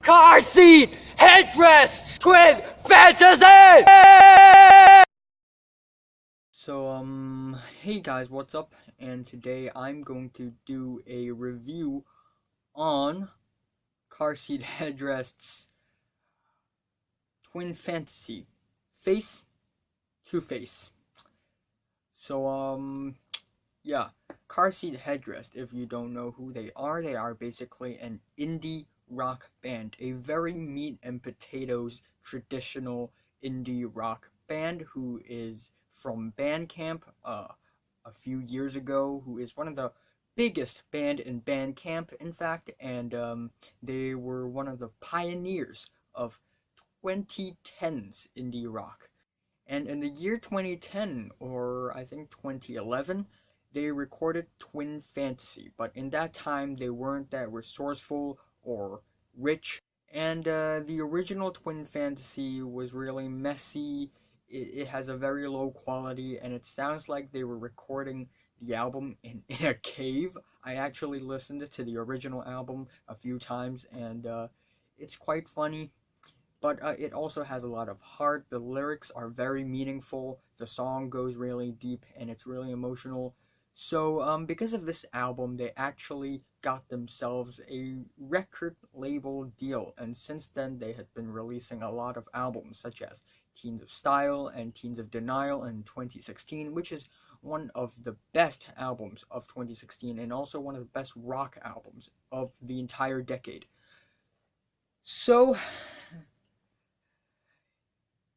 Car seat headrest twin fantasy. So hey guys, what's up? And today I'm going to do a review on car seat headrests twin fantasy face to face. So yeah, car seat headrest, if you don't know who they are basically an indie rock band, a very meat and potatoes traditional indie rock band who is from Bandcamp a few years ago, who is one of the biggest band in Bandcamp, in fact, and they were one of the pioneers of 2010s indie rock. And in the year 2010, or I think 2011, they recorded Twin Fantasy, but in that time they weren't that resourceful or rich, and the original Twin Fantasy was really messy. It has a very low quality, and it sounds like they were recording the album in a cave. I actually listened to the original album a few times, and it's quite funny, but it also has a lot of heart. The lyrics are very meaningful, the song goes really deep, and it's really emotional. So, because of this album, they actually got themselves a record label deal, and since then they had been releasing a lot of albums, such as Teens of Style and Teens of Denial in 2016, which is one of the best albums of 2016, and also one of the best rock albums of the entire decade. So,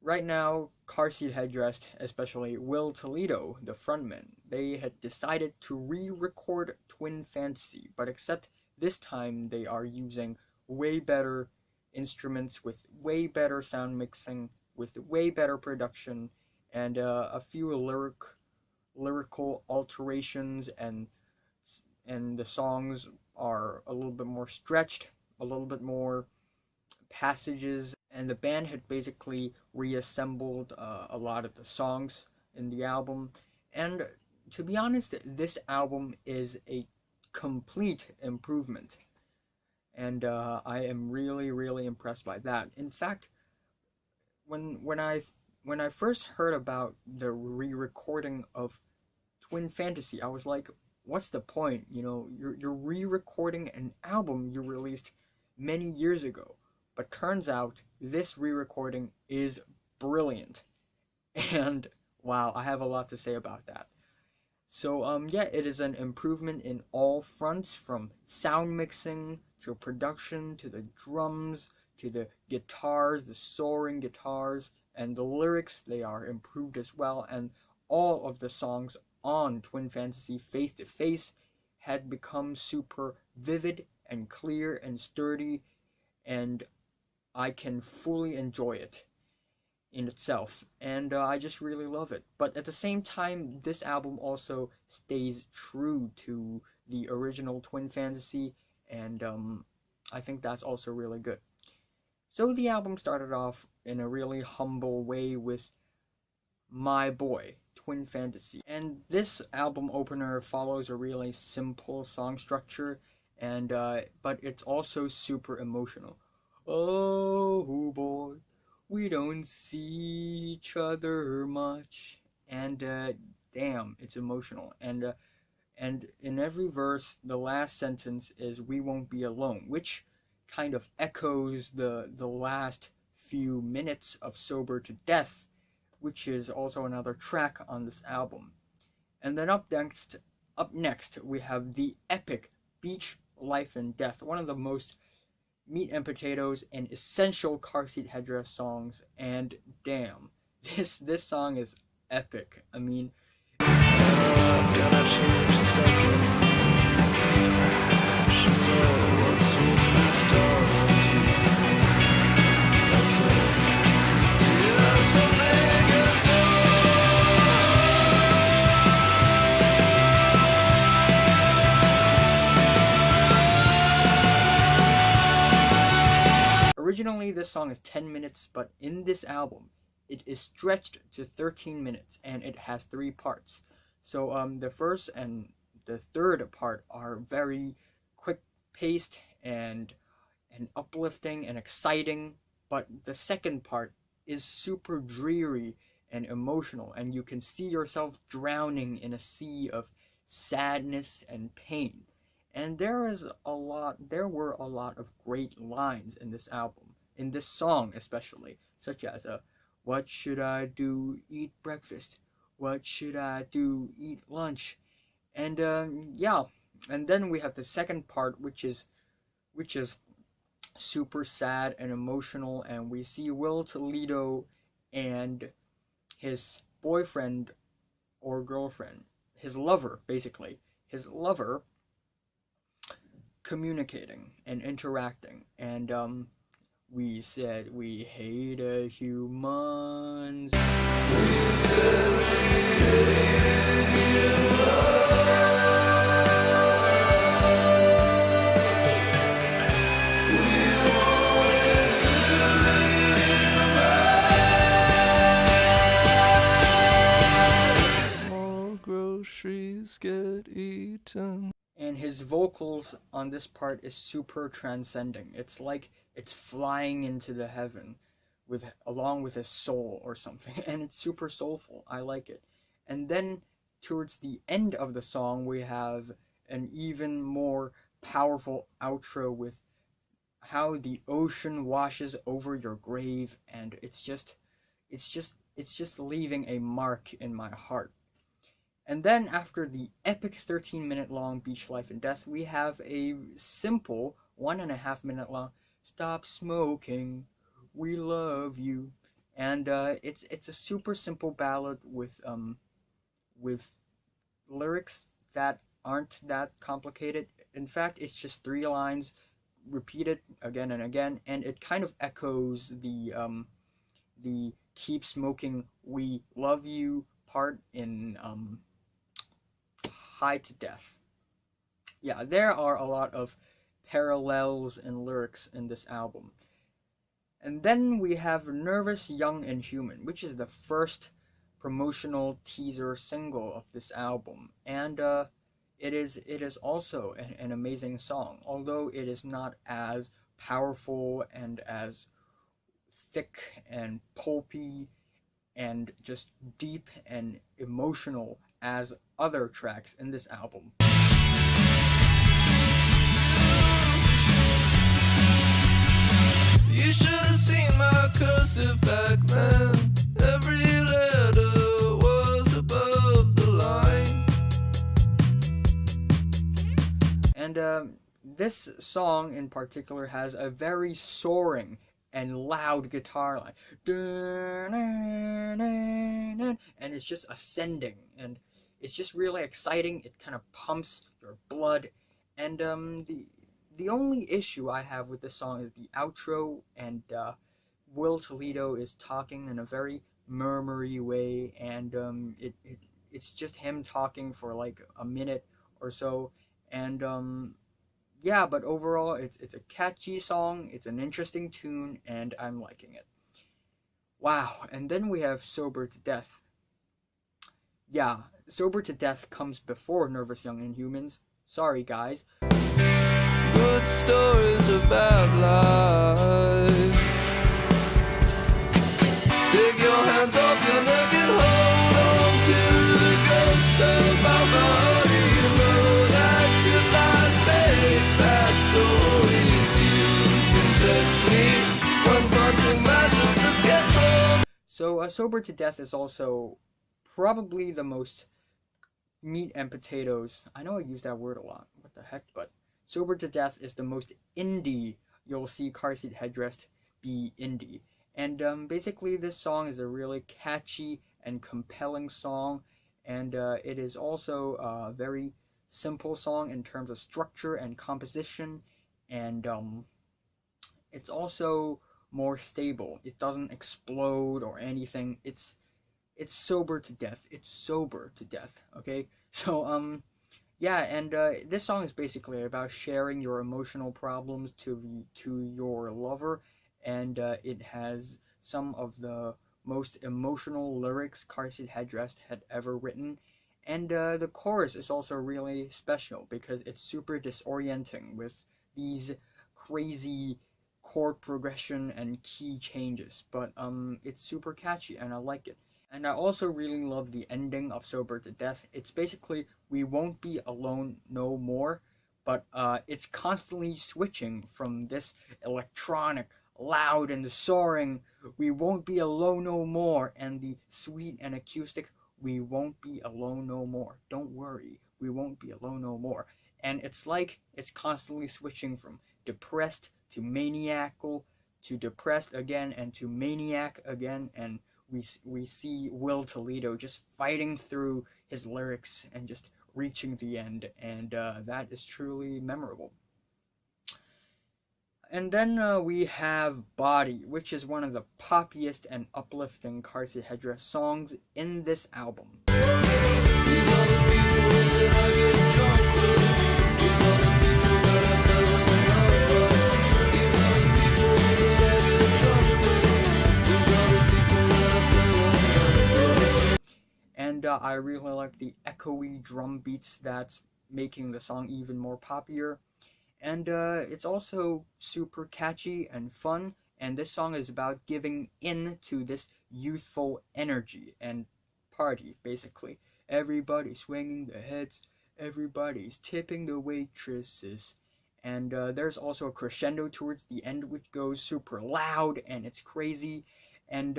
right now, Car Seat Headrest, especially Will Toledo, the frontman, they had decided to re-record Twin Fantasy, but except this time they are using way better instruments with way better sound mixing, with way better production, and a few lyrical alterations, and the songs are a little bit more stretched, a little bit more passages, and the band had basically reassembled a lot of the songs in the album. And to be honest, this album is a complete improvement, and I am really impressed by that. In fact, when I first heard about the re-recording of Twin Fantasy, I was like, what's the point? You know, you're re-recording an album you released many years ago. But turns out this re-recording is brilliant, and wow, I have a lot to say about that. So yeah, it is an improvement in all fronts, from sound mixing to production to the drums to the guitars, the soaring guitars, and the lyrics. They are improved as well, and all of the songs on Twin Fantasy Face to Face had become super vivid and clear and sturdy, and I can fully enjoy it in itself, and I just really love it. But at the same time, this album also stays true to the original Twin Fantasy, and I think that's also really good. So the album started off in a really humble way with My Boy, Twin Fantasy, and this album opener follows a really simple song structure, and but it's also super emotional. Oh boy, we don't see each other much, and damn, it's emotional. And in every verse, the last sentence is "we won't be alone," which kind of echoes the last few minutes of Sober to Death, which is also another track on this album. And then up next, we have the epic Beach Life and Death, one of the most meat and potatoes and essential Car Seat Headrest songs, and damn, this song is epic. I mean, originally this song is 10 minutes, but in this album it is stretched to 13 minutes, and it has 3 parts. So the first and the third part are very quick paced, and and uplifting and exciting, but the second part is super dreary and emotional, and you can see yourself drowning in a sea of sadness and pain. And there were a lot of great lines in this album, in this song especially, such as what should I do? Eat breakfast. What should I do? Eat lunch. And yeah, and then we have the second part, which is super sad and emotional, and we see Will Toledo and his boyfriend or girlfriend, his lover, basically, his lover, communicating and interacting. And we said we hated humans. We said we hated get eaten. And his vocals on this part is super transcending. It's like it's flying into the heaven along with his soul or something, and it's super soulful. I like it. And then towards the end of the song, we have an even more powerful outro with how the ocean washes over your grave, and it's just leaving a mark in my heart. And then after the epic 13-minute long Beach Life and Death, we have a simple 1.5 minute long Stop Smoking, We Love You. And it's a super simple ballad with lyrics that aren't that complicated. In fact, it's just 3 lines repeated again and again, and it kind of echoes the Keep Smoking, We Love You part in High to Death. Yeah, there are a lot of parallels and lyrics in this album. And then we have Nervous, Young, and Human, which is the first promotional teaser single of this album. And it is also an amazing song, although it is not as powerful and as thick and pulpy and just deep and emotional as other tracks in this album. You should have seen my cursive back then. Every letter was above the line. And this song in particular has a very soaring and loud guitar line. And it's just ascending, and it's just really exciting. It kind of pumps your blood. And the only issue I have with this song is the outro, and Will Toledo is talking in a very murmury way, and it's just him talking for like a minute or so. And yeah, but overall it's a catchy song, it's an interesting tune, and I'm liking it. Wow. And then we have Sober to Death. Yeah, Sober to Death comes before Nervous, Young, and Humans. Sorry, guys. Good stories about life. Take your hands off your neck and hold on to the ghost of my body. You know that goodbye's fake. That story's you can touch me. One punching mattresses gets home. So, Sober to Death is also probably the most meat and potatoes. I know I use that word a lot. What the heck? But Sober to Death is the most indie you'll see Car Seat Headrest be indie. And basically this song is a really catchy and compelling song, and it is also a very simple song in terms of structure and composition, and it's also more stable. It doesn't explode or anything. It's sober to death. It's sober to death, okay? So, yeah, and this song is basically about sharing your emotional problems to your lover, and it has some of the most emotional lyrics Car Seat Headrest had ever written. And the chorus is also really special because it's super disorienting with these crazy chord progression and key changes, but it's super catchy and I like it. And I also really love the ending of Sober to Death. It's basically we won't be alone no more, but it's constantly switching from this electronic, loud and soaring we won't be alone no more, and the sweet and acoustic we won't be alone no more. Don't worry, we won't be alone no more. And it's like it's constantly switching from depressed to maniacal to depressed again and to maniac again, and we see Will Toledo just fighting through his lyrics and just reaching the end, and that is truly memorable. And then we have Body, which is one of the poppiest and uplifting Car Seat Headrest songs in this album. And I really like the echoey drum beats that's making the song even more popular. And it's also super catchy and fun, and this song is about giving in to this youthful energy and party, basically. Everybody's swinging their heads, everybody's tipping the waitresses, and there's also a crescendo towards the end which goes super loud and it's crazy, and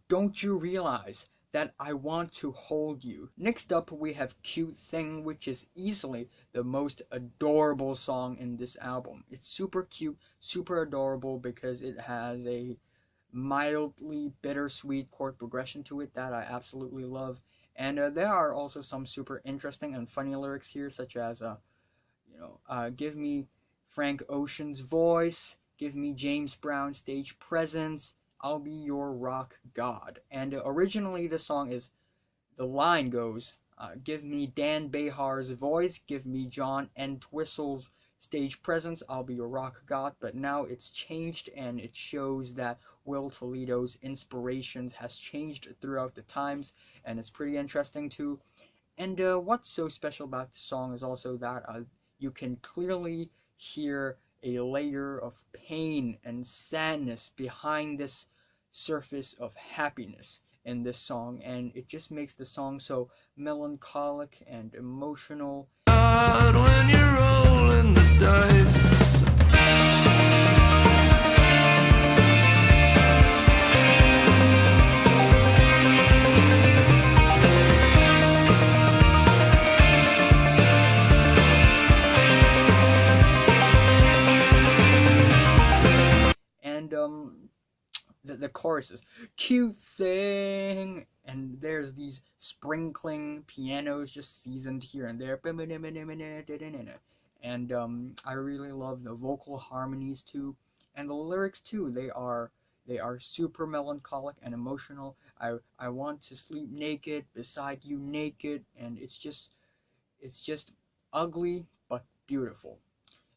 don't you realize that I want to hold you? Next up we have Cute Thing, which is easily the most adorable song in this album. It's super cute, super adorable because it has a mildly bittersweet chord progression to it that I absolutely love. And there are also some super interesting and funny lyrics here, such as, give me Frank Ocean's voice, give me James Brown stage presence, I'll be your rock god. And originally the line goes, give me Dan Behar's voice, give me John Entwistle's stage presence, I'll be your rock god. But now it's changed, and it shows that Will Toledo's inspirations has changed throughout the times, and it's pretty interesting too. And what's so special about the song is also that you can clearly hear a layer of pain and sadness behind this surface of happiness in this song, and it just makes the song so melancholic and emotional. When you're rolling the dice. And the chorus is cute thing, and there's these sprinkling pianos just seasoned here and there, and I really love the vocal harmonies too, and the lyrics too. They are super melancholic and emotional. I want to sleep naked beside you naked, and it's just ugly but beautiful.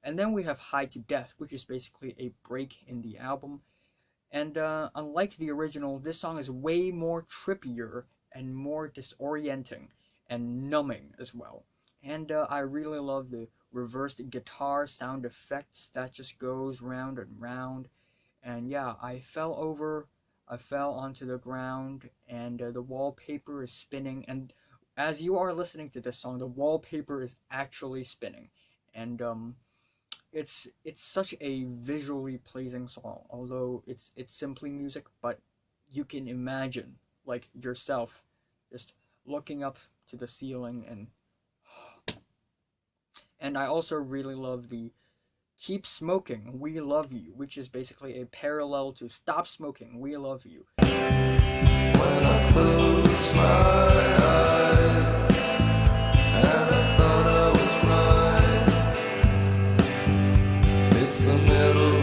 And then we have High to Death, which is basically a break in the album. And unlike the original, this song is way more trippier and more disorienting and numbing as well. And I really love the reversed guitar sound effects that just goes round and round. And yeah, I fell onto the ground, and the wallpaper is spinning. And as you are listening to this song, the wallpaper is actually spinning. And it's such a visually pleasing song, although it's simply music, but you can imagine like yourself just looking up to the ceiling. And I also really love the Keep Smoking, We Love You, which is basically a parallel to Stop Smoking, We Love You. When I close my eyes and I thought I was blind, it's the middle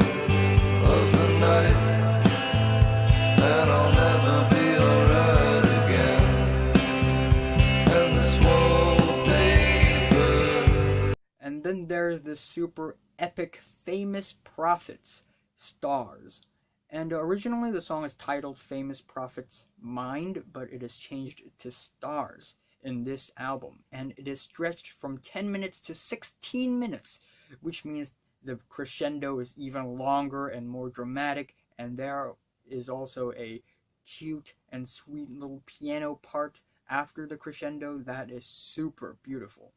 of the night and I'll never be alright again. And this wallpaper. And then there's this super epic Famous Prophets, Stars. And originally the song is titled Famous Prophets Mind, but it is changed to Stars in this album. And it is stretched from 10 minutes to 16 minutes, which means the crescendo is even longer and more dramatic, and there is also a cute and sweet little piano part after the crescendo that is super beautiful.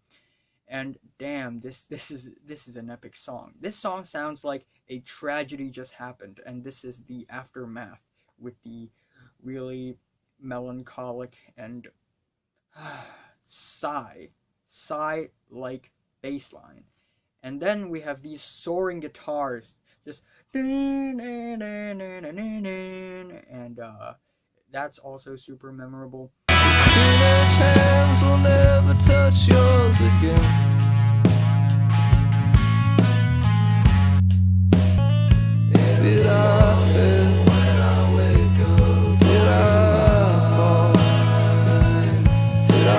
And damn, this is an epic song. This song sounds like a tragedy just happened, and this is the aftermath with the really melancholic and sigh like bass line. And then we have these soaring guitars, just and that's also super memorable. Teenage hands will never touch yours again. Did I fail when I wake up? Did I fall? Did I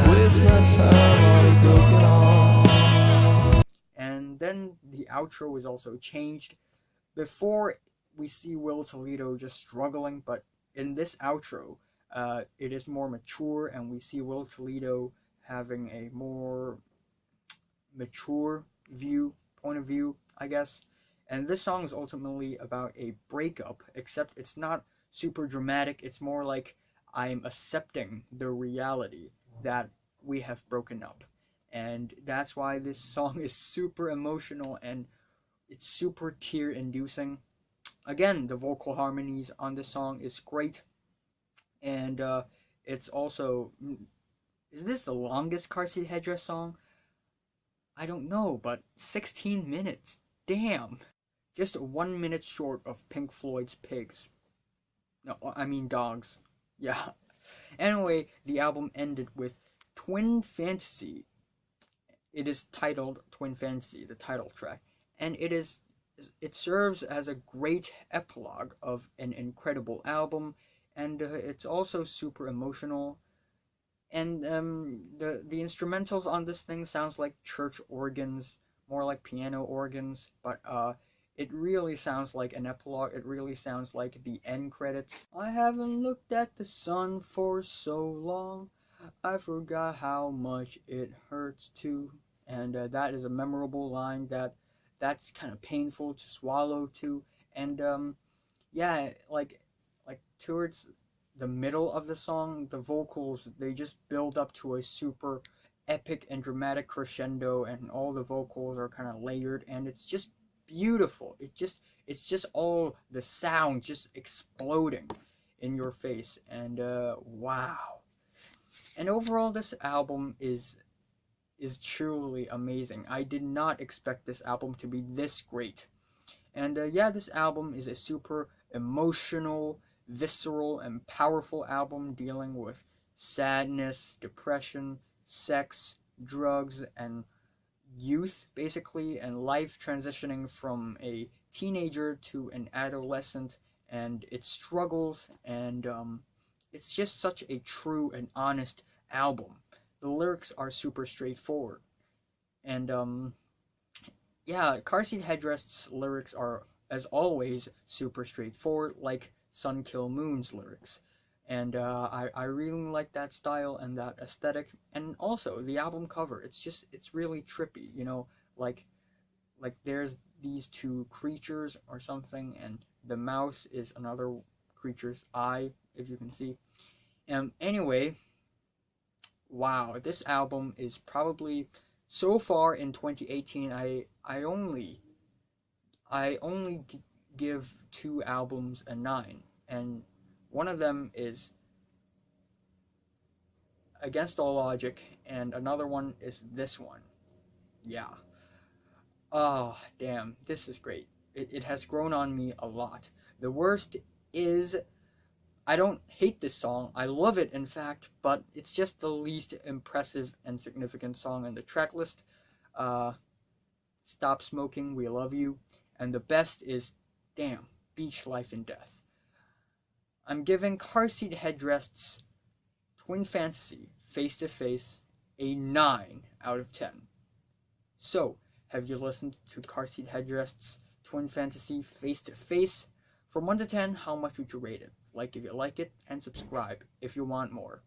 waste my time on a broken heart? And then the outro was also changed. Before we see Will Toledo just struggling, but in this outro, it is more mature, and we see Will Toledo having a more mature point of view, I guess. And this song is ultimately about a breakup, except it's not super dramatic. It's more like I'm accepting the reality that we have broken up. And that's why this song is super emotional and it's super tear-inducing. Again, the vocal harmonies on this song is great. And it's also... Is this the longest Car Seat Headrest song? I don't know, but 16 minutes. Damn. Just 1 minute short of Pink Floyd's Pigs. No, I mean Dogs. Yeah. Anyway, the album ended with Twin Fantasy. It is titled Twin Fantasy, the title track. And it serves as a great epilogue of an incredible album. And it's also super emotional. And the instrumentals on this thing sounds like church organs, more like piano organs, but it really sounds like an epilogue. It really sounds like the end credits. I haven't looked at the sun for so long, I forgot how much it hurts to. And that is a memorable line that's kind of painful to swallow too. And yeah, like towards the middle of the song, the vocals, they just build up to a super epic and dramatic crescendo, and all the vocals are kind of layered, and it's just beautiful. It's just all the sound just exploding in your face, and wow. And overall, this album is truly amazing. I did not expect this album to be this great. And yeah, this album is a super emotional, visceral, and powerful album dealing with sadness, depression, sex, drugs, and youth, basically, and life transitioning from a teenager to an adolescent, and its struggles, and it's just such a true and honest album. The lyrics are super straightforward, and yeah, Car Seat Headrest's lyrics are, as always, super straightforward, like Sun Kil Moon's lyrics. And I really like that style and that aesthetic. And also, the album cover, it's really trippy, you know, like there's these two creatures or something, and the mouth is another creature's eye, if you can see. Anyway, wow, this album is probably, so far in 2018, I only give 2 albums a 9, and one of them is Against All Logic, and another one is this one. Yeah. Oh, damn, this is great. It has grown on me a lot. The worst is, I don't hate this song. I love it, in fact, but it's just the least impressive and significant song in the track list. Stop Smoking, We Love You. And the best is, damn, Beach Life and Death. I'm giving Car Seat Headrest's Twin Fantasy, Face to Face, a 9 out of 10. So, have you listened to Car Seat Headrest's Twin Fantasy, Face to Face? From 1 to 10, how much would you rate it? Like if you like it, and subscribe if you want more.